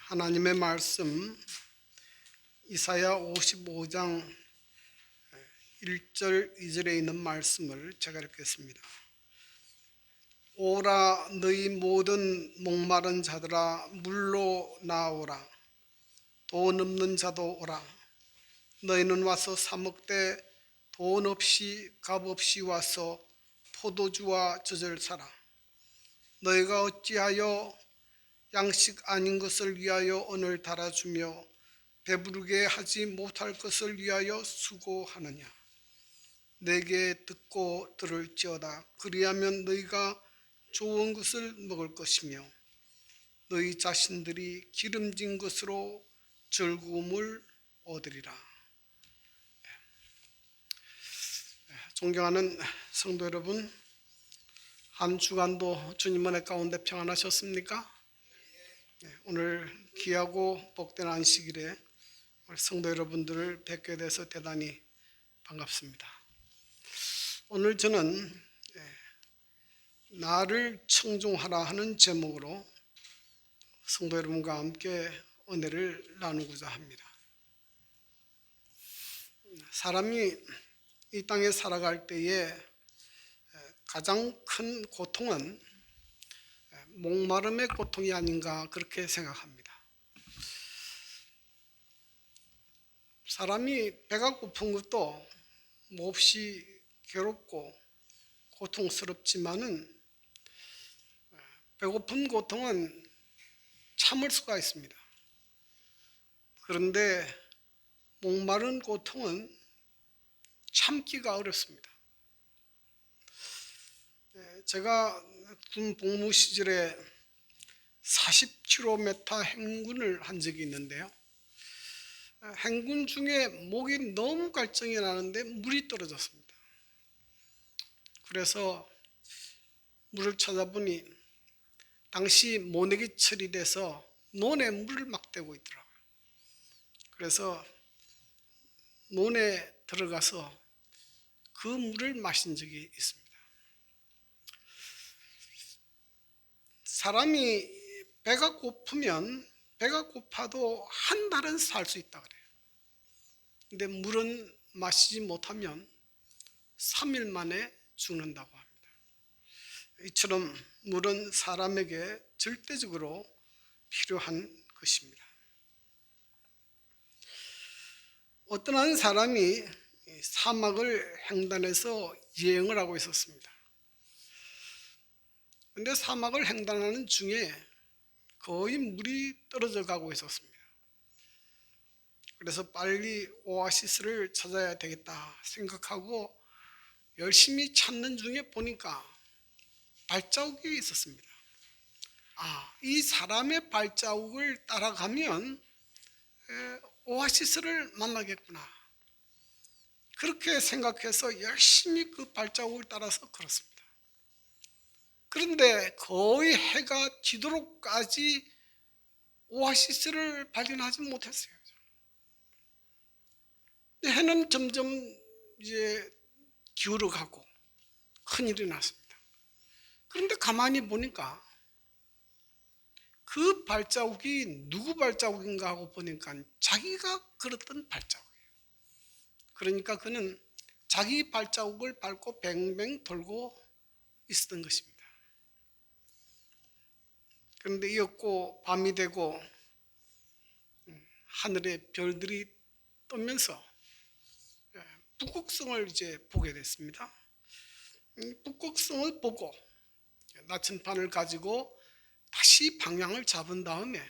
하나님의 말씀 이사야 55장 1절 2절에 있는 말씀을 제가 읽겠습니다. 오라 너희 모든 목마른 자들아 물로 나오라. 돈 없는 자도 오라. 너희는 와서 사 먹되 돈 없이 값 없이 와서 포도주와 젖을 사라. 너희가 어찌하여 양식 아닌 것을 위하여 언을 달아주며 배부르게 하지 못할 것을 위하여 수고하느냐. 내게 듣고 들을지어다. 그리하면 너희가 좋은 것을 먹을 것이며 너희 자신들이 기름진 것으로 즐거움을 얻으리라. 존경하는 성도 여러분, 한 주간도 주님 은혜 가운데 평안하셨습니까? 오늘 귀하고 복된 안식일에 성도 여러분들을 뵙게 돼서 대단히 반갑습니다. 오늘 저는 나를 청종하라 하는 제목으로 성도 여러분과 함께 은혜를 나누고자 합니다. 사람이 이 땅에 살아갈 때에 가장 큰 고통은 목마름의 고통이 아닌가 그렇게 생각합니다. 사람이 배가 고픈 것도 몹시 괴롭고 고통스럽지만은 배고픈 고통은 참을 수가 있습니다. 그런데 목마른 고통은 참기가 어렵습니다. 제가 군 복무 시절에 40km 행군을 한 적이 있는데요. 행군 중에 목이 너무 갈증이 나는데 물이 떨어졌습니다. 그래서 물을 찾아보니 당시 모내기철이 돼서 논에 물을 막 대고 있더라고요. 그래서 논에 들어가서 그 물을 마신 적이 있습니다. 사람이 배가 고프면 배가 고파도 한 달은 살 수 있다 그래요. 근데 물은 마시지 못하면 3일 만에 죽는다고 합니다. 이처럼 물은 사람에게 절대적으로 필요한 것입니다. 어떤 한 사람이 사막을 횡단해서 여행을 하고 있었습니다. 그런데 사막을 횡단하는 중에 거의 물이 떨어져 가고 있었습니다. 그래서 빨리 오아시스를 찾아야 되겠다 생각하고 열심히 찾는 중에 보니까 발자국이 있었습니다. 이 사람의 발자국을 따라가면 오아시스를 만나겠구나. 그렇게 생각해서 열심히 그 발자국을 따라서 걸었습니다. 그런데 거의 해가 지도록까지 오아시스를 발견하지 못했어요. 해는 점점 이제 기울어가고 큰일이 났습니다. 그런데 가만히 보니까 그 발자국이 누구 발자국인가 하고 보니까 자기가 걸었던 발자국이에요. 그러니까 그는 자기 발자국을 밟고 뱅뱅 돌고 있었던 것입니다. 그런데 이었고 밤이 되고 하늘에 별들이 뜨면서 북극성을 이제 보게 됐습니다. 북극성을 보고 나침반을 가지고 다시 방향을 잡은 다음에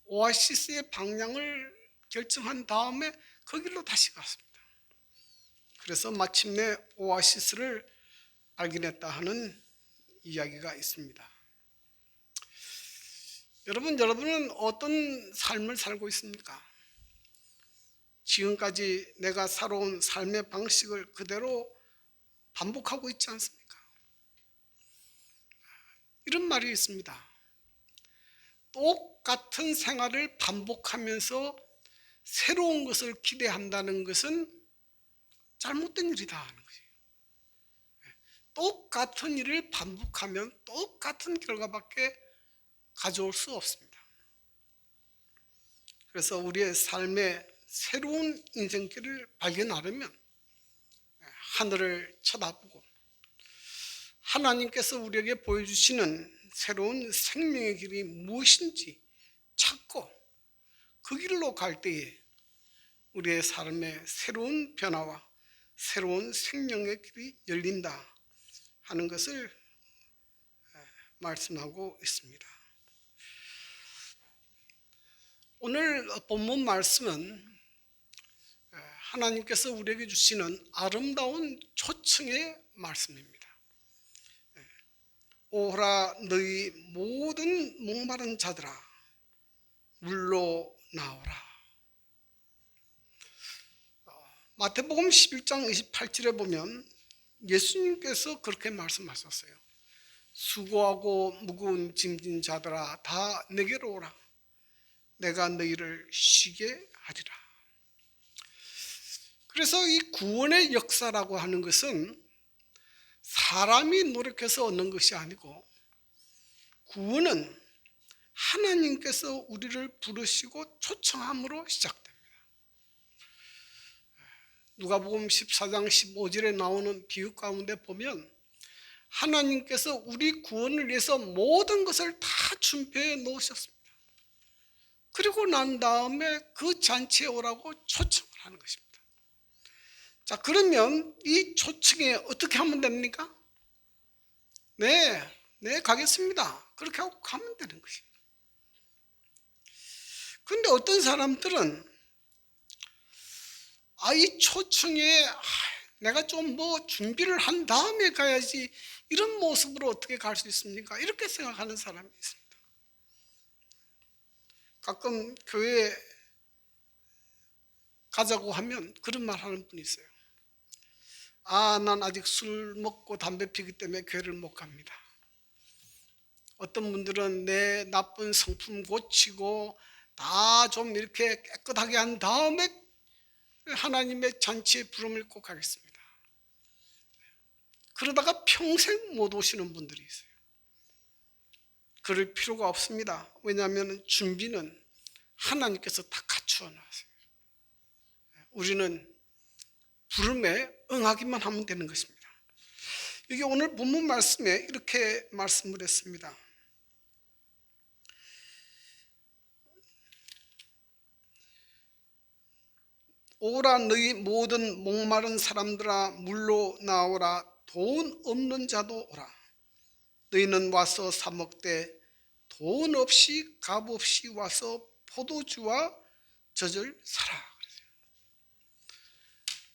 오아시스의 방향을 결정한 다음에 거기로 다시 갔습니다. 그래서 마침내 오아시스를 발견했다 하는 이야기가 있습니다. 여러분은 어떤 삶을 살고 있습니까? 지금까지 내가 살아온 삶의 방식을 그대로 반복하고 있지 않습니까? 이런 말이 있습니다. 똑같은 생활을 반복하면서 새로운 것을 기대한다는 것은 잘못된 일이다 하는 거예요. 똑같은 일을 반복하면 똑같은 결과밖에 가져올 수 없습니다. 그래서 우리의 삶의 새로운 인생길을 발견하려면 하늘을 쳐다보고 하나님께서 우리에게 보여주시는 새로운 생명의 길이 무엇인지 찾고 그 길로 갈 때에 우리의 삶의 새로운 변화와 새로운 생명의 길이 열린다 하는 것을 말씀하고 있습니다. 오늘 본문 말씀은 하나님께서 우리에게 주시는 아름다운 초청의 말씀입니다. 오라 너희 모든 목마른 자들아 물로 나오라. 마태복음 11장 28절에 보면 예수님께서 그렇게 말씀하셨어요. 수고하고 무거운 짐진 자들아 다 내게로 오라. 내가 너희를 쉬게 하리라. 그래서 이 구원의 역사라고 하는 것은 사람이 노력해서 얻는 것이 아니고 구원은 하나님께서 우리를 부르시고 초청함으로 시작됩니다. 누가복음 14장 15절에 나오는 비유 가운데 보면 하나님께서 우리 구원을 위해서 모든 것을 다 준비해 놓으셨습니다. 그리고 난 다음에 그 잔치에 오라고 초청을 하는 것입니다. 자, 그러면 이 초청에 어떻게 하면 됩니까? 네, 가겠습니다. 그렇게 하고 가면 되는 것입니다. 그런데 어떤 사람들은 이 초청에 내가 좀 준비를 한 다음에 가야지 이런 모습으로 어떻게 갈 수 있습니까? 이렇게 생각하는 사람이 있습니다. 가끔 교회에 가자고 하면 그런 말 하는 분이 있어요. 난 아직 술 먹고 담배 피기 때문에 교회를 못 갑니다. 어떤 분들은 내 나쁜 성품 고치고 다 좀 이렇게 깨끗하게 한 다음에 하나님의 잔치에 부름을 꼭 하겠습니다. 그러다가 평생 못 오시는 분들이 있어요. 그럴 필요가 없습니다. 왜냐하면 준비는 하나님께서 다 갖추어 놨어요. 우리는 부름에 응하기만 하면 되는 것입니다. 이게 오늘 본문 말씀에 이렇게 말씀을 했습니다. 오라 너희 모든 목마른 사람들아 물로 나오라. 돈 없는 자도 오라. 너희는 와서 사 먹되 돈 없이 값 없이 와서 포도주와 젖을 사라.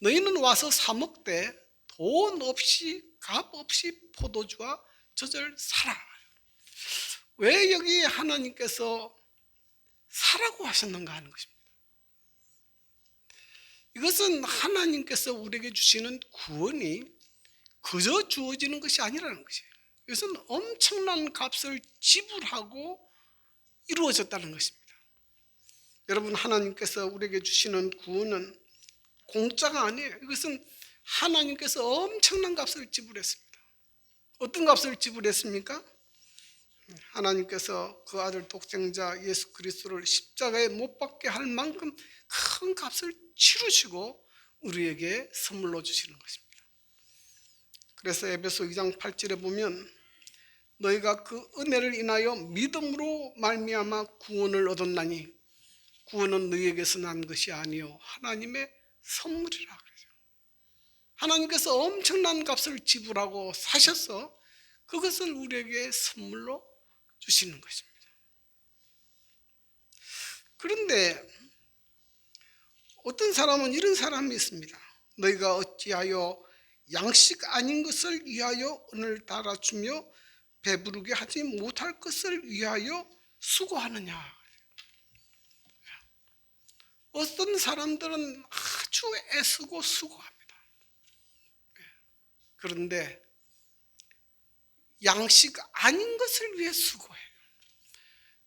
너희는 와서 사 먹되 돈 없이 값 없이 포도주와 젖을 사라. 왜 여기 하나님께서 사라고 하셨는가 하는 것입니다. 이것은 하나님께서 우리에게 주시는 구원이 그저 주어지는 것이 아니라는 것이에요. 이것은 엄청난 값을 지불하고 이루어졌다는 것입니다. 여러분, 하나님께서 우리에게 주시는 구원은 공짜가 아니에요. 이것은 하나님께서 엄청난 값을 지불했습니다. 어떤 값을 지불했습니까? 하나님께서 그 아들 독생자 예수 그리스도를 십자가에 못 박게 할 만큼 큰 값을 치르시고 우리에게 선물로 주시는 것입니다. 그래서 에베소 2장 8절에 보면 너희가 그 은혜를 인하여 믿음으로 말미암아 구원을 얻었나니 구원은 너희에게서 난 것이 아니요 하나님의 선물이라 그러죠. 하나님께서 엄청난 값을 지불하고 사셔서 그것을 우리에게 선물로 주시는 것입니다. 그런데 어떤 사람은 이런 사람이 있습니다. 너희가 어찌하여 양식 아닌 것을 위하여 은을 달아주며 배부르게 하지 못할 것을 위하여 수고하느냐. 어떤 사람들은 아주 애쓰고 수고합니다. 그런데 양식 아닌 것을 위해 수고해요.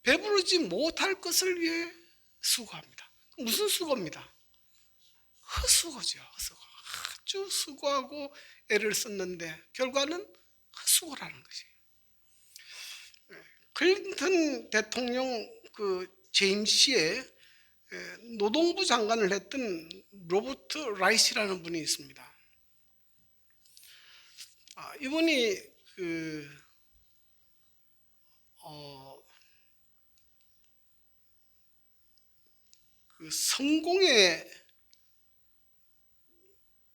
배부르지 못할 것을 위해 수고합니다. 무슨 수고입니다? 헛수고죠. 헛수고. 아주 수고하고 애를 썼는데 결과는 헛수고라는 것이에요. 클린턴 대통령 그 재임 시에 노동부 장관을 했던 로버트 라이시라는 분이 있습니다. 이분이 그 성공의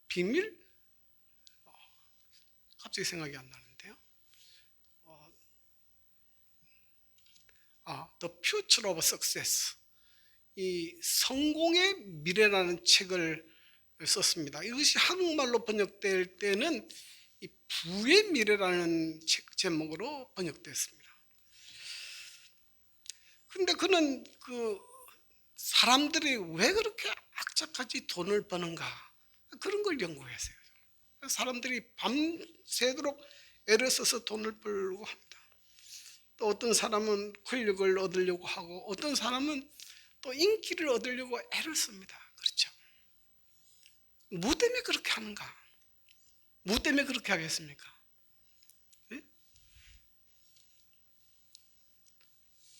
비밀? 갑자기 생각이 안 나는데요. The Future of Success. 이 성공의 미래라는 책을 썼습니다. 이것이 한국말로 번역될 때는 이 부의 미래라는 책 제목으로 번역됐습니다. 근데 그는 사람들이 왜 그렇게 악착같이 돈을 버는가 그런 걸 연구했어요. 사람들이 밤새도록 애를 써서 돈을 벌려고 합니다. 또 어떤 사람은 권력을 얻으려고 하고 어떤 사람은 또 인기를 얻으려고 애를 씁니다. 그렇죠? 뭐 때문에 그렇게 하는가? 뭐 때문에 그렇게 하겠습니까? 네?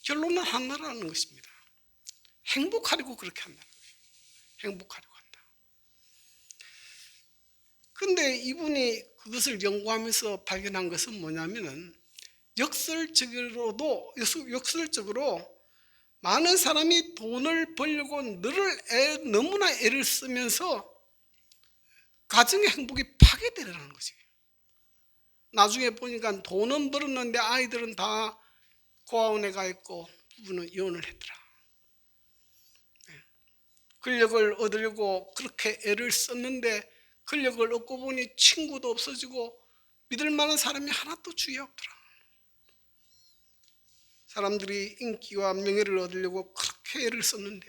결론은 하나라는 것입니다. 행복하려고 그렇게 한다는 거예요. 행복하려고 한다. 근데 이분이 그것을 연구하면서 발견한 것은 뭐냐면은 역설적으로 많은 사람이 돈을 벌려고 너무나 애를 쓰면서 가정의 행복이 파괴되는 거지. 나중에 보니까 돈은 벌었는데 아이들은 다 고아원에 가 있고 부부는 이혼을 했더라. 권력을 얻으려고 그렇게 애를 썼는데 권력을 얻고 보니 친구도 없어지고 믿을 만한 사람이 하나도 주위에 없더라. 사람들이 인기와 명예를 얻으려고 그렇게 애를 썼는데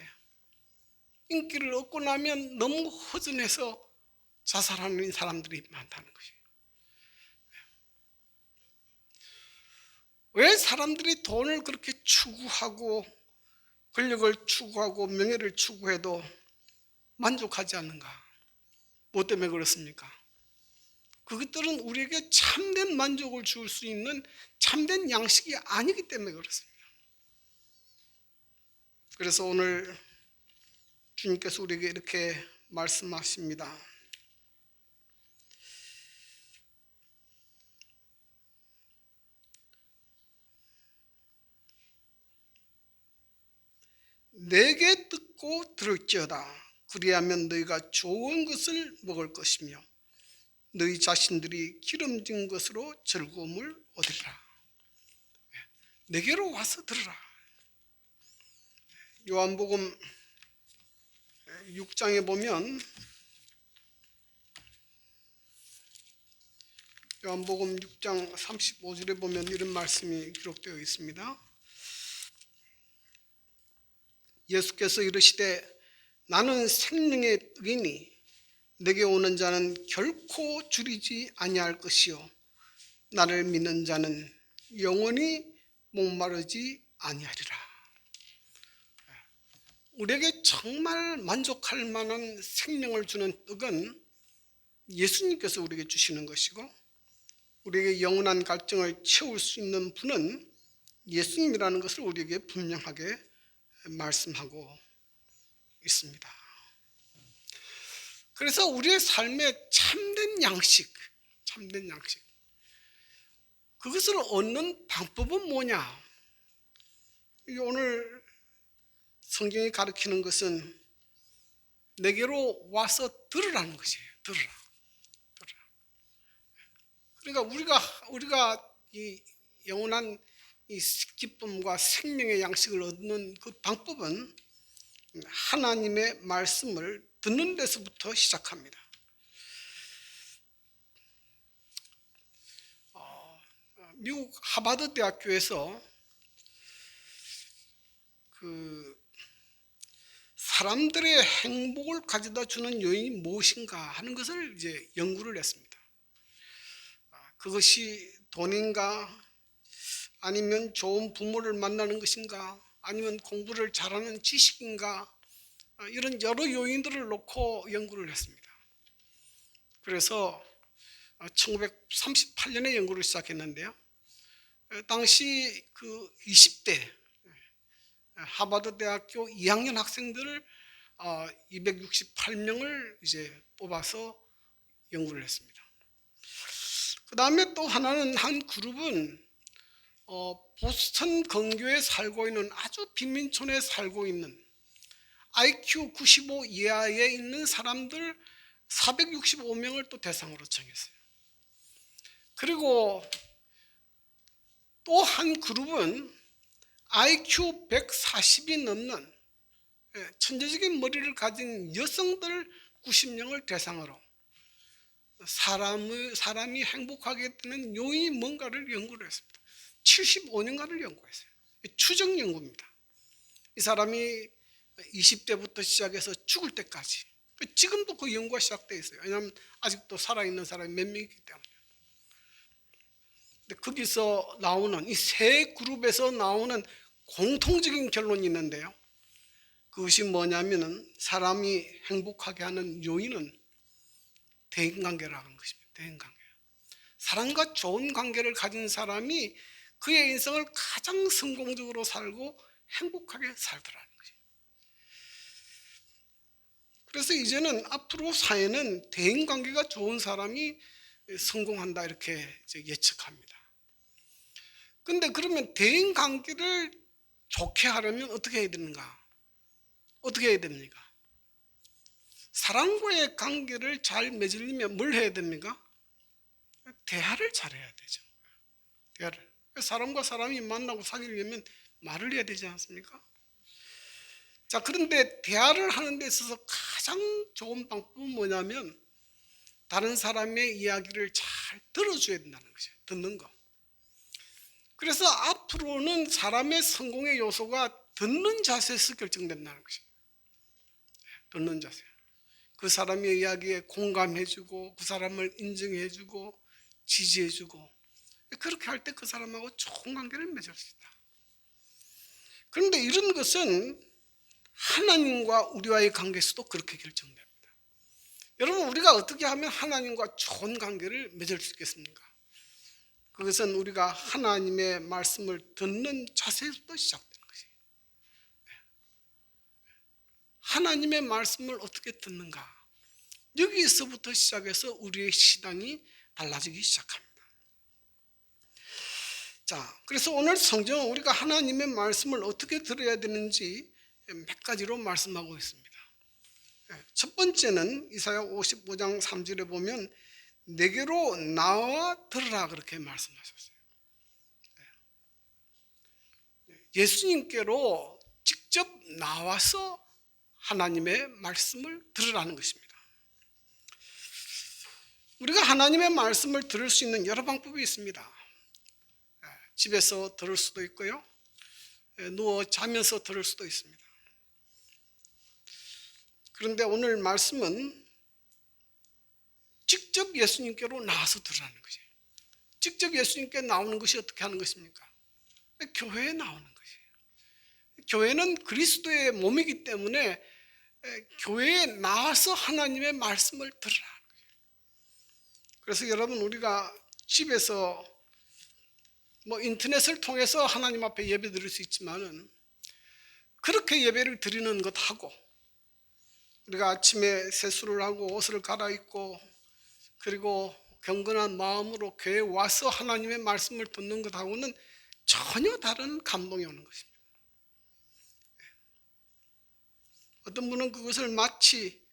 인기를 얻고 나면 너무 허전해서 자살하는 사람들이 많다는 것이에요. 왜 사람들이 돈을 그렇게 추구하고 권력을 추구하고 명예를 추구해도 만족하지 않는가? 뭐 때문에 그렇습니까? 그것들은 우리에게 참된 만족을 줄 수 있는 참된 양식이 아니기 때문에 그렇습니다. 그래서 오늘 주님께서 우리에게 이렇게 말씀하십니다. 내게 듣고 들을지어다. 그리하면 너희가 좋은 것을 먹을 것이며 너희 자신들이 기름진 것으로 즐거움을 얻으리라. 내게로 와서 들으라. 요한복음 6장에 보면 요한복음 6장 35절에 보면 이런 말씀이 기록되어 있습니다. 예수께서 이르시되 나는 생명의 떡이니 내게 오는 자는 결코 줄이지 아니할 것이요 나를 믿는 자는 영원히 목마르지 아니하리라. 우리에게 정말 만족할 만한 생명을 주는 떡은 예수님께서 우리에게 주시는 것이고 우리에게 영원한 갈증을 채울 수 있는 분은 예수님이라는 것을 우리에게 분명하게 말씀하고 있습니다. 그래서 우리의 삶의 참된 양식 그것을 얻는 방법은 뭐냐? 오늘 성경이 가르치는 것은 내게로 와서 들으라는 것이에요. 들으라. 그러니까 우리가 이 영원한 이 기쁨과 생명의 양식을 얻는 그 방법은 하나님의 말씀을 듣는 데서부터 시작합니다. 미국 하버드 대학교에서 사람들의 행복을 가져다 주는 요인이 무엇인가 하는 것을 이제 연구를 했습니다. 그것이 돈인가, 아니면 좋은 부모를 만나는 것인가, 아니면 공부를 잘하는 지식인가, 이런 여러 요인들을 놓고 연구를 했습니다. 그래서 1938년에 연구를 시작했는데요. 당시 20대 하버드 대학교 2학년 학생들을 268명을 이제 뽑아서 연구를 했습니다. 그 다음에 또 하나는 한 그룹은 보스턴 근교에 살고 있는 아주 빈민촌에 살고 있는 IQ 95 이하에 있는 사람들 465명을 또 대상으로 정했어요. 그리고 또 한 그룹은 IQ 140이 넘는 천재적인 머리를 가진 여성들 90명을 대상으로 사람이 행복하게 되는 요인이 뭔가를 연구를 했습니다. 75년간을 연구했어요. 추정 연구입니다. 이 사람이 20대부터 시작해서 죽을 때까지, 지금도 그 연구가 시작되어 있어요. 왜냐하면 아직도 살아있는 사람이 몇 명이기 때문에. 근데 거기서 나오는 이 세 그룹에서 나오는 공통적인 결론이 있는데요. 그것이 뭐냐면은 사람이 행복하게 하는 요인은 대인관계라는 것입니다. 대인관계. 사람과 좋은 관계를 가진 사람이 그의 인생을 가장 성공적으로 살고 행복하게 살더라는 거죠. 그래서 이제는 앞으로 사회는 대인관계가 좋은 사람이 성공한다 이렇게 예측합니다. 근데 그러면 대인관계를 좋게 하려면 어떻게 해야 되는가? 어떻게 해야 됩니까? 사람과의 관계를 잘 맺으려면 뭘 해야 됩니까? 대화를 잘해야 되죠. 대화를. 사람과 사람이 만나고 사귀려면 말을 해야 되지 않습니까? 자, 그런데 대화를 하는 데 있어서 가장 좋은 방법은 뭐냐면 다른 사람의 이야기를 잘 들어줘야 된다는 거죠. 듣는 거. 그래서 앞으로는 사람의 성공의 요소가 듣는 자세에서 결정된다는 거죠. 듣는 자세. 그 사람의 이야기에 공감해주고 그 사람을 인정해주고 지지해주고, 그렇게 할 때 그 사람하고 좋은 관계를 맺을 수 있다. 그런데 이런 것은 하나님과 우리와의 관계에서도 그렇게 결정됩니다. 여러분, 우리가 어떻게 하면 하나님과 좋은 관계를 맺을 수 있겠습니까? 그것은 우리가 하나님의 말씀을 듣는 자세에서부터 시작되는 것이에요. 하나님의 말씀을 어떻게 듣는가? 여기에서부터 시작해서 우리의 신앙이 달라지기 시작합니다. 자, 그래서 오늘 성경은 우리가 하나님의 말씀을 어떻게 들어야 되는지 몇 가지로 말씀하고 있습니다. 첫 번째는 이사야 55장 3절에 보면 내게로 나와 들으라 그렇게 말씀하셨어요. 예수님께로 직접 나와서 하나님의 말씀을 들으라는 것입니다. 우리가 하나님의 말씀을 들을 수 있는 여러 방법이 있습니다. 집에서 들을 수도 있고요, 누워 자면서 들을 수도 있습니다. 그런데 오늘 말씀은 직접 예수님께로 나와서 들으라는 거죠. 직접 예수님께 나오는 것이 어떻게 하는 것입니까? 교회에 나오는 것이에요. 교회는 그리스도의 몸이기 때문에 교회에 나와서 하나님의 말씀을 들으라는 거죠. 그래서 여러분, 우리가 집에서 인터넷을 통해서 하나님 앞에 예배 드릴 수 있지만은 그렇게 예배를 드리는 것하고 우리가 아침에 세수를 하고 옷을 갈아입고 그리고 경건한 마음으로 교회에 와서 하나님의 말씀을 듣는 것하고는 전혀 다른 감동이 오는 것입니다. 어떤 분은 그것을 마치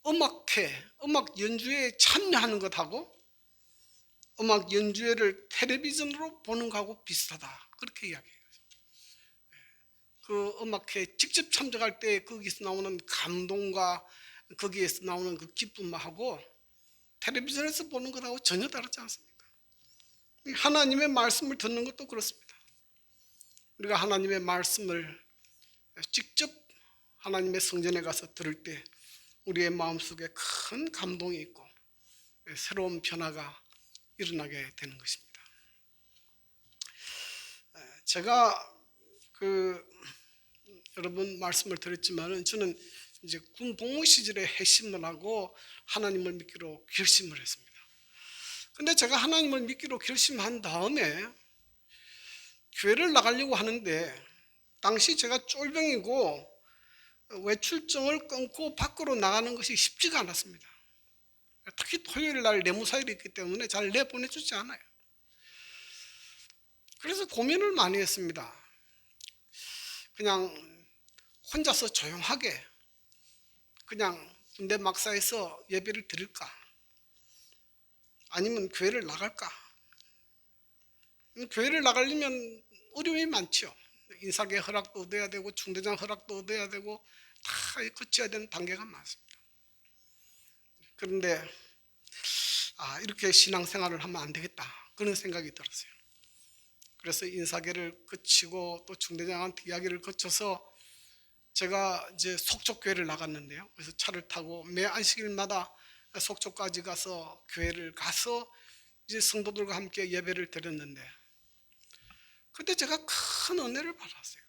음악 연주회에 참여하는 것하고 음악 연주회를 텔레비전으로 보는 것하고 비슷하다 그렇게 이야기해요. 그 음악회에 직접 참석할 때 거기서 나오는 감동과 거기에서 나오는 그 기쁨하고 텔레비전에서 보는 것하고 전혀 다르지 않습니까? 하나님의 말씀을 듣는 것도 그렇습니다. 우리가 하나님의 말씀을 직접 하나님의 성전에 가서 들을 때 우리의 마음속에 큰 감동이 있고 새로운 변화가 일어나게 되는 것입니다. 제가 여러분 말씀을 드렸지만은 저는 이제 군 복무 시절에 회심을 하고 하나님을 믿기로 결심을 했습니다. 근데 제가 하나님을 믿기로 결심한 다음에 교회를 나가려고 하는데 당시 제가 쫄병이고 외출증을 끊고 밖으로 나가는 것이 쉽지가 않았습니다. 특히 토요일 날 내무사일이 있기 때문에 잘 내보내주지 않아요. 그래서 고민을 많이 했습니다. 그냥 혼자서 조용하게 그냥 군대 막사에서 예배를 드릴까? 아니면 교회를 나갈까? 교회를 나가려면 어려움이 많죠. 인사계 허락도 얻어야 되고 중대장 허락도 얻어야 되고 다 거쳐야 되는 단계가 많습니다. 그런데 이렇게 신앙생활을 하면 안 되겠다 그런 생각이 들었어요. 그래서 인사계를 거치고 또 중대장한테 이야기를 거쳐서 제가 이제 속초교회를 나갔는데요. 그래서 차를 타고 매 안식일마다 속초까지 가서 교회를 가서 이제 성도들과 함께 예배를 드렸는데 그때 제가 큰 은혜를 받았어요.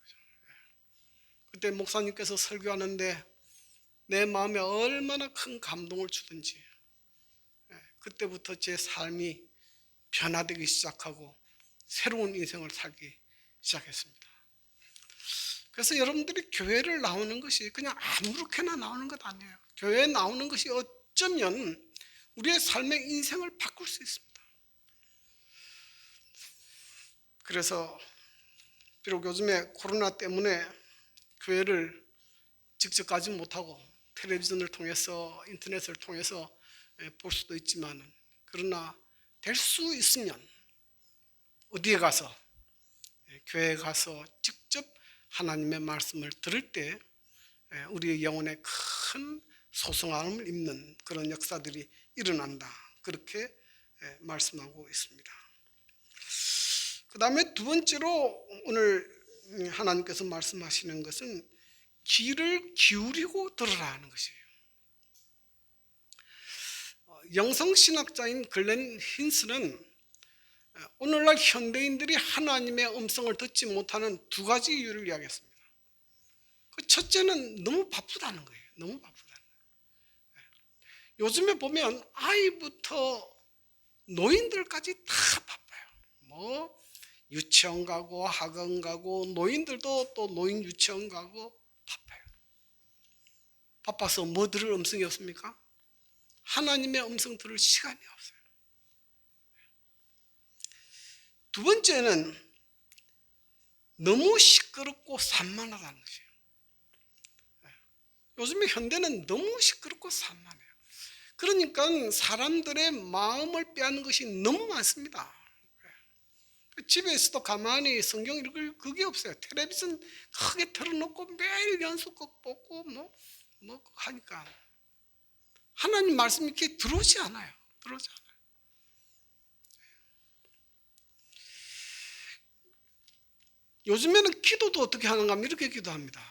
그때 목사님께서 설교하는데 내 마음에 얼마나 큰 감동을 주든지 그때부터 제 삶이 변화되기 시작하고 새로운 인생을 살기 시작했습니다. 그래서 여러분들이 교회를 나오는 것이 그냥 아무렇게나 나오는 것 아니에요. 교회에 나오는 것이 어쩌면 우리의 삶의 인생을 바꿀 수 있습니다. 그래서 비록 요즘에 코로나 때문에 교회를 직접 가지 못하고 텔레비전을 통해서 인터넷을 통해서 볼 수도 있지만 그러나 될 수 있으면 어디에 가서 교회에 가서 직접 하나님의 말씀을 들을 때 우리의 영혼에 큰 소성함을 입는 그런 역사들이 일어난다. 그렇게 말씀하고 있습니다. 그 다음에 두 번째로 오늘 하나님께서 말씀하시는 것은 귀를 기울이고 들으라 하는 것이에요. 영성신학자인 글렌 힌스는 오늘날 현대인들이 하나님의 음성을 듣지 못하는 두 가지 이유를 이야기했습니다. 그 첫째는 너무 바쁘다는 거예요. 너무 바쁘다는 거예요. 요즘에 보면 아이부터 노인들까지 다 바빠요. 뭐 유치원 가고 학원 가고 노인들도 또 노인 유치원 가고 바빠요. 바빠서 뭐 들을 음성이 없습니까? 하나님의 음성 들을 시간이 없어요. 두 번째는 너무 시끄럽고 산만하다는 것이에요. 요즘에 현대는 너무 시끄럽고 산만해요. 그러니까 사람들의 마음을 빼앗는 것이 너무 많습니다. 집에 있어도 가만히 성경 읽을 그게 없어요. 텔레비전 크게 틀어놓고 매일 연속극 보고 뭐 하니까 하나님 말씀이 이렇게 들어오지 않아요. 들어오지 않아요. 요즘에는 기도도 어떻게 하는가 하면 이렇게 기도합니다.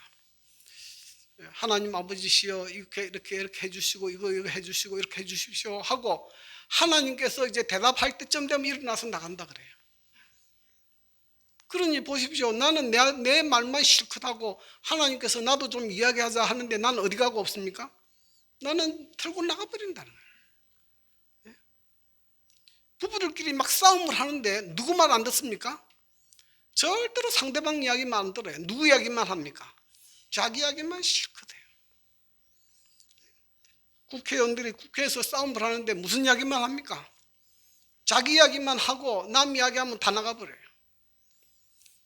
하나님 아버지시여 이렇게 해주시고 이거 해주시고 이렇게 해주십시오 하고 하나님께서 이제 대답할 때쯤 되면 일어나서 나간다 그래요. 그러니 보십시오. 나는 내 말만 실컷 하고 하나님께서 나도 좀 이야기하자 하는데 나는 어디 가고 없습니까? 나는 털고 나가버린다는 거예요. 부부들끼리 막 싸움을 하는데 누구 말 안 듣습니까? 절대로 상대방 이야기만 안 들어요. 누구 이야기만 합니까? 자기 이야기만 실컷 해요. 국회의원들이 국회에서 싸움을 하는데 무슨 이야기만 합니까? 자기 이야기만 하고 남 이야기하면 다 나가버려요.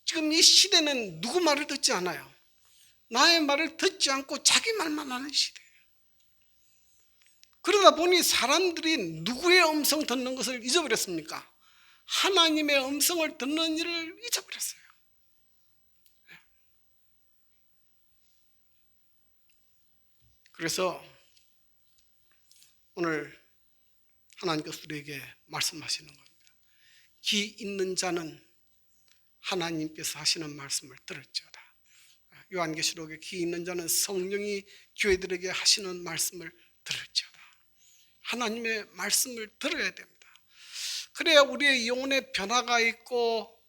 지금 이 시대는 누구 말을 듣지 않아요. 나의 말을 듣지 않고 자기 말만 하는 시대예요. 그러다 보니 사람들이 누구의 음성 듣는 것을 잊어버렸습니까? 하나님의 음성을 듣는 일을 잊어버렸어요. 그래서 오늘 하나님께서 우리에게 말씀하시는 겁니다. 귀 있는 자는 하나님께서 하시는 말씀을 들을지어다. 요한계시록에 귀 있는 자는 성령이 교회들에게 하시는 말씀을 들을지어다. 하나님의 말씀을 들어야 됩니다. 그래야 우리의 영혼에 변화가 있고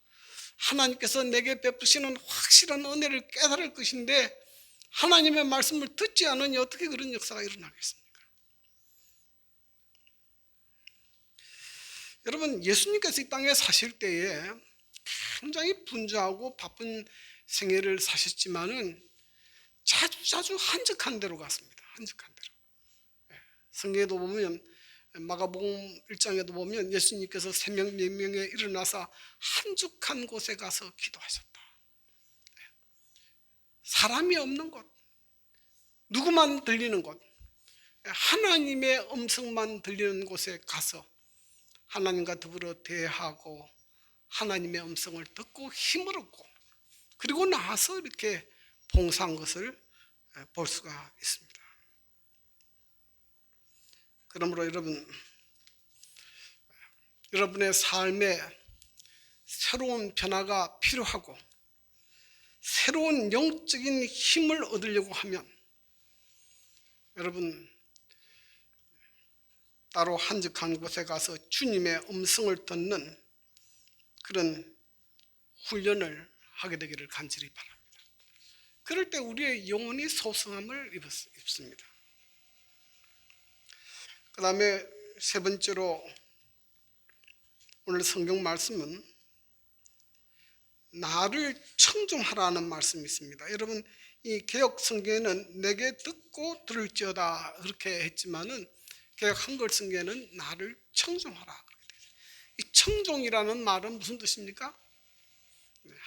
하나님께서 내게 베푸시는 확실한 은혜를 깨달을 것인데 하나님의 말씀을 듣지 않으니 어떻게 그런 역사가 일어나겠습니까? 여러분, 예수님께서 이 땅에 사실 때에 굉장히 분주하고 바쁜 생애를 사셨지만은 자주 한적한 데로 갔습니다. 한적한 데로. 성경에도 보면 마가복음 1장에도 보면 예수님께서 새벽 4명에 일어나서 한적한 곳에 가서 기도하셨다. 사람이 없는 곳, 누구만 들리는 곳, 하나님의 음성만 들리는 곳에 가서 하나님과 더불어 대화하고 하나님의 음성을 듣고 힘을 얻고 그리고 나서 이렇게 봉사한 것을 볼 수가 있습니다. 그러므로 여러분의 삶에 새로운 변화가 필요하고 새로운 영적인 힘을 얻으려고 하면 여러분 따로 한적한 곳에 가서 주님의 음성을 듣는 그런 훈련을 하게 되기를 간절히 바랍니다. 그럴 때 우리의 영혼이 소성함을 입습니다. 그 다음에 세 번째로 오늘 성경 말씀은 나를 청종하라는 말씀이 있습니다. 여러분 이 개역 성경에는 내게 듣고 들을지어다 그렇게 했지만은 개역 한글 성경에는 나를 청종하라. 이 청종이라는 말은 무슨 뜻입니까?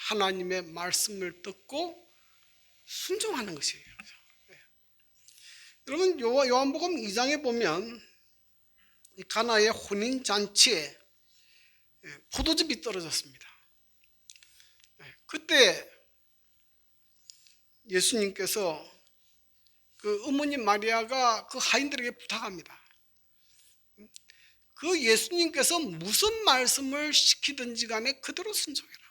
하나님의 말씀을 듣고 순종하는 것이에요. 여러분 요한복음 2장에 보면 가나의 혼인잔치에 포도즙이 떨어졌습니다. 그때 예수님께서 그 어머니 마리아가 그 하인들에게 부탁합니다. 그 예수님께서 무슨 말씀을 시키든지 간에 그대로 순종해라.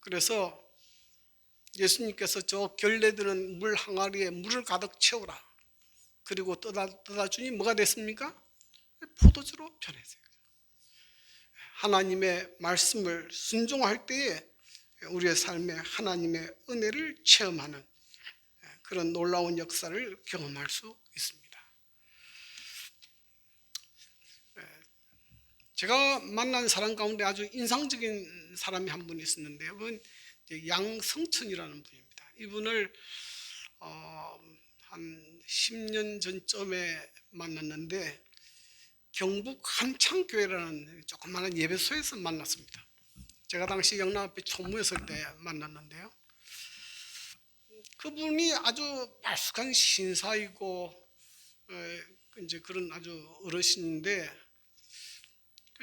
그래서 예수님께서 저 결례되는 물 항아리에 물을 가득 채우라. 그리고 떠다 주니 뭐가 됐습니까? 포도주로 변했어요. 하나님의 말씀을 순종할 때에 우리의 삶에 하나님의 은혜를 체험하는 그런 놀라운 역사를 경험할 수 있습니다. 제가 만난 사람 가운데 아주 인상적인 사람이 한 분 있었는데요. 그건 양성천이라는 분입니다. 이분을 한 10년 전쯤에 만났는데 경북 한창교회라는 조그마한 예배소에서 만났습니다. 제가 당시 영남 앞에 총무였을 때 만났는데요. 그분이 아주 발숙한 신사이고 이제 그런 아주 어르신인데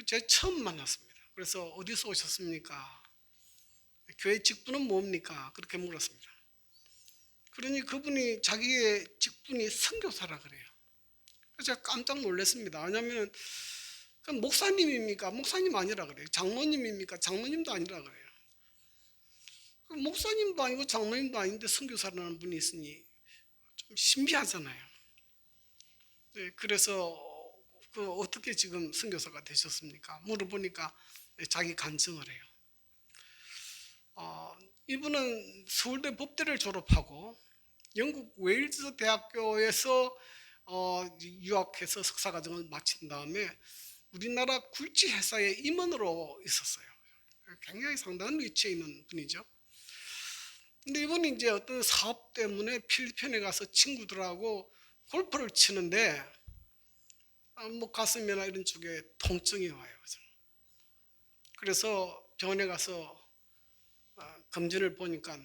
제가 처음 만났습니다. 그래서 어디서 오셨습니까? 교회 직분은 뭡니까? 그렇게 물었습니다. 그러니 그분이 자기의 직분이 선교사라 그래요. 그래서 제가 깜짝 놀랐습니다. 왜냐하면 목사님입니까? 목사님 아니라 그래요. 장로님입니까? 장로님도 아니라 그래요. 목사님도 아니고 장로님도 아닌데 선교사라는 분이 있으니 좀 신비하잖아요. 네, 그래서 어떻게 지금 선교사가 되셨습니까? 물어보니까 자기 간증을 해요. 이분은 서울대 법대를 졸업하고 영국 웨일즈 대학교에서 유학해서 석사과정을 마친 다음에 우리나라 굴지 회사의 임원으로 있었어요. 굉장히 상당한 위치에 있는 분이죠. 근데 이분이 이제 어떤 사업 때문에 필리핀에 가서 친구들하고 골프를 치는데 뭐 가슴이나 이런 쪽에 통증이 와요. 그래서 병원에 가서 검진을 보니까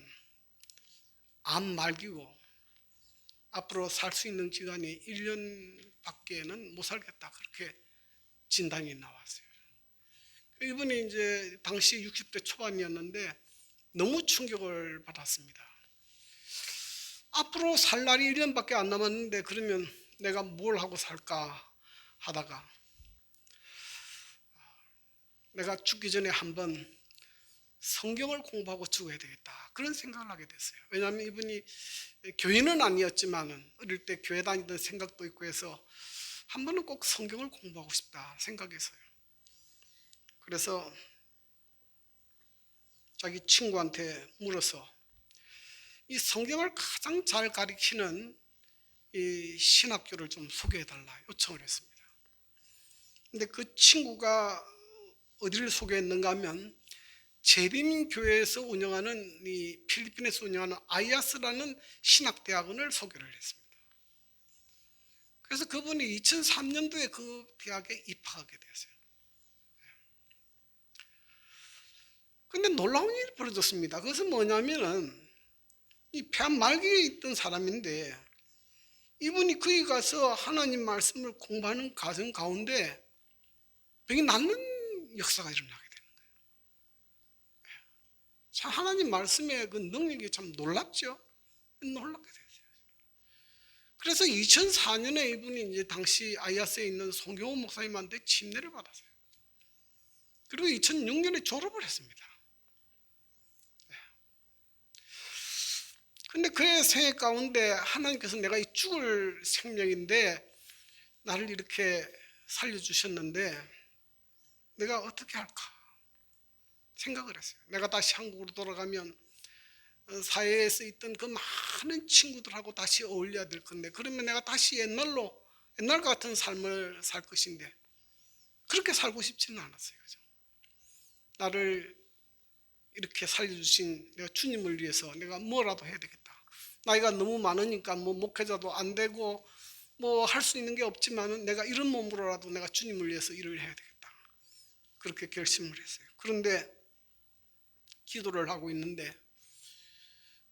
암 말기고 앞으로 살 수 있는 기간이 1년밖에는 못 살겠다 그렇게 진단이 나왔어요. 이분이 이제 당시 60대 초반이었는데 너무 충격을 받았습니다. 앞으로 살 날이 1년밖에 안 남았는데 그러면 내가 뭘 하고 살까 하다가 내가 죽기 전에 한번 성경을 공부하고 죽어야 되겠다 그런 생각을 하게 됐어요. 왜냐하면 이분이 교인은 아니었지만 어릴 때 교회 다니던 생각도 있고 해서 한 번은 꼭 성경을 공부하고 싶다 생각해서요. 그래서 자기 친구한테 물어서 이 성경을 가장 잘 가리키는 이 신학교를 좀 소개해달라 요청을 했습니다. 근데 그 친구가 어디를 소개했는가 하면 재림교회에서 운영하는 이 필리핀에서 운영하는 아이아스라는 신학대학원을 소개를 했습니다. 그래서 그분이 2003년도에 그 대학에 입학하게 되었어요. 근데 놀라운 일이 벌어졌습니다. 그것은 뭐냐면은 이 폐암 말기에 있던 사람인데 이분이 거기 가서 하나님 말씀을 공부하는 과정 가운데 병이 낫는 역사가 일어나게 되는 거예요. 참 하나님 말씀의 그 능력이 참 놀랍죠. 놀랍게 됐어요. 그래서 2004년에 이분이 이제 당시 아이아스에 있는 송경호 목사님한테 침례를 받았어요. 그리고 2006년에 졸업을 했습니다. 근데 그의 생애 가운데 하나님께서 내가 이 죽을 생명인데 나를 이렇게 살려주셨는데 내가 어떻게 할까 생각을 했어요. 내가 다시 한국으로 돌아가면 사회에서 있던 그 많은 친구들하고 다시 어울려야 될 건데 그러면 내가 다시 옛날 같은 삶을 살 것인데 그렇게 살고 싶지는 않았어요. 그죠? 나를 이렇게 살려주신 내가 주님을 위해서 내가 뭐라도 해야 되겠다. 나이가 너무 많으니까 뭐 목회자도 안 되고 뭐 할 수 있는 게 없지만은 내가 이런 몸으로라도 내가 주님을 위해서 일을 해야 되겠다. 그렇게 결심을 했어요. 그런데 기도를 하고 있는데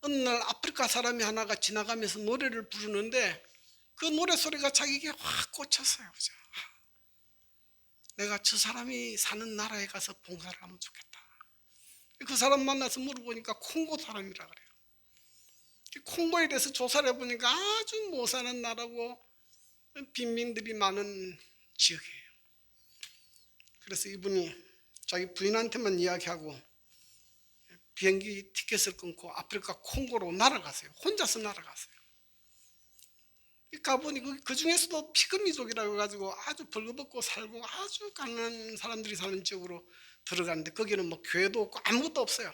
어느 날 아프리카 사람이 하나가 지나가면서 노래를 부르는데 그 노래 소리가 자기에게 확 꽂혔어요. 그죠? 내가 저 사람이 사는 나라에 가서 봉사를 하면 좋겠다. 그 사람 만나서 물어보니까 콩고 사람이라 그래요. 콩고에 대해서 조사를 해보니까 아주 못 사는 나라고 빈민들이 많은 지역이에요. 그래서 이분이 자기 부인한테만 이야기하고 비행기 티켓을 끊고 아프리카 콩고로 날아가세요. 혼자서 날아가세요. 가보니 그 중에서도 피그미족이라고 해가지고 아주 벌거벗고 살고 아주 가난한 사람들이 사는 지역으로 들어가는데 거기는 뭐 교회도 없고 아무것도 없어요.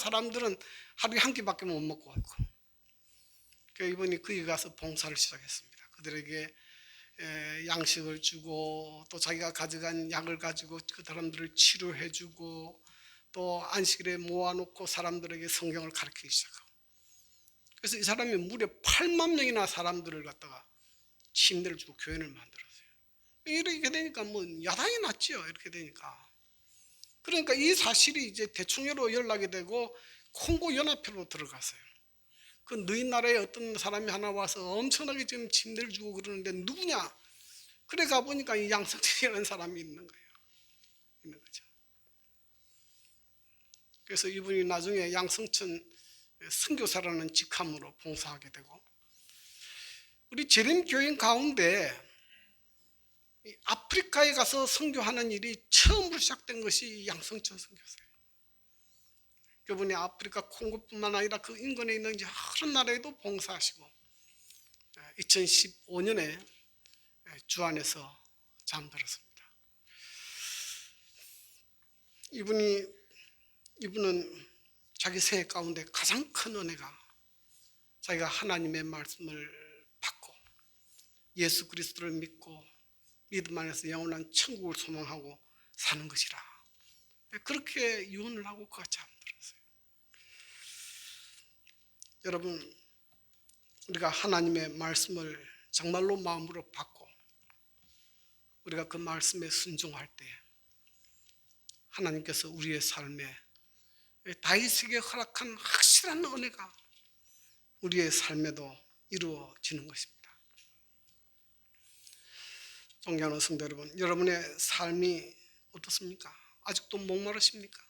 사람들은 하루에 한 끼밖에 못 먹고 있고. 그래서 이분이 거기 가서 봉사를 시작했습니다. 그들에게 양식을 주고 또 자기가 가져간 약을 가지고 그 사람들을 치료해주고 또 안식일에 모아놓고 사람들에게 성경을 가르치기 시작하고 그래서 이 사람이 무려 8만 명이나 사람들을 갖다가 침례를 주고 교회를 만들었어요. 이렇게 되니까 뭐 야당이 났죠. 이렇게 되니까. 그러니까 이 사실이 이제 대통령으로 연락이 되고 콩고 연합회로 들어갔어요. 그 너희 나라에 어떤 사람이 하나 와서 엄청나게 지금 침례를 주고 그러는데 누구냐? 그래 가보니까 이 양성철이라는 사람이 있는 거예요. 있는 거죠. 그래서 이분이 나중에 양성천 선교사라는 직함으로 봉사하게 되고 우리 재림교인 가운데 아프리카에 가서 선교하는 일이 처음으로 시작된 것이 양성천 선교사예요. 그분이 아프리카 콩고뿐만 아니라 그 인근에 있는 여러 나라에도 봉사하시고 2015년에 주안에서 잠들었습니다. 이분은 자기 생애 가운데 가장 큰 은혜가 자기가 하나님의 말씀을 받고 예수 그리스도를 믿고 믿음 안에서 영원한 천국을 소망하고 사는 것이라 그렇게 유언을 하고 그가 잠들었어요. 여러분 우리가 하나님의 말씀을 정말로 마음으로 받고 우리가 그 말씀에 순종할 때 하나님께서 우리의 삶에 다윗에게 허락한 확실한 은혜가 우리의 삶에도 이루어지는 것입니다. 존경하는 성도 여러분, 여러분의 삶이 어떻습니까? 아직도 목마르십니까?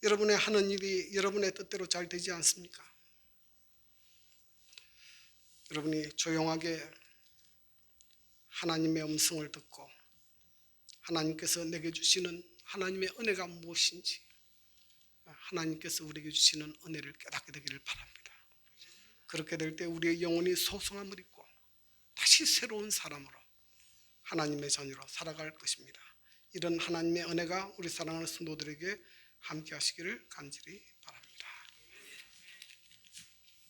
여러분의 하는 일이 여러분의 뜻대로 잘 되지 않습니까? 여러분이 조용하게 하나님의 음성을 듣고 하나님께서 내게 주시는 하나님의 은혜가 무엇인지 하나님께서 우리에게 주시는 은혜를 깨닫게 되기를 바랍니다. 그렇게 될 때 우리의 영혼이 소성함을 입고 다시 새로운 사람으로 하나님의 자녀로 살아갈 것입니다. 이런 하나님의 은혜가 우리 사랑하는 성도들에게 함께 하시기를 간절히